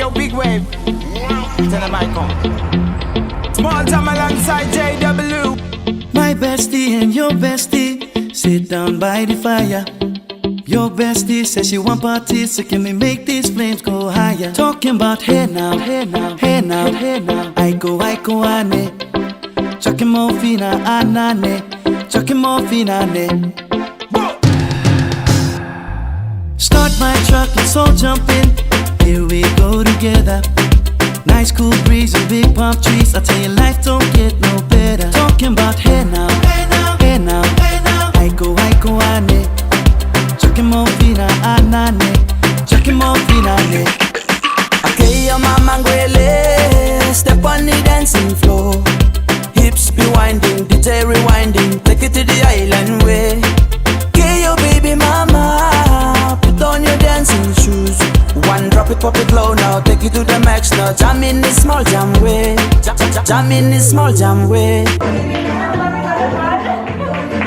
yo, big wave. Tell them I come. Small time alongside JW. My bestie and your bestie sit down by the fire. Your bestie says she want parties, so can we make these flames go higher? Talking about hey now, hey now, hey now, hey now. I go, ane. Chucking more fina, anane. Chucking more fina, ane. Start my truck, let's all jump in. Here we go together. Nice cool breeze and big palm trees. I tell you, life don't get no better. Talking about hey now, hey now, hey now, hey now. I go, ane. Chucking more fina, anane. Chucking more fina, ane. Okay, your mama ngwele, step on the dancing floor. Hips be winding, DJ rewinding, take it to the island way. Okay, your baby mama, put on your dancing shoes. One drop it, pop it low now, take it to the max now. Jam in the small jam way, jam in the small jam way.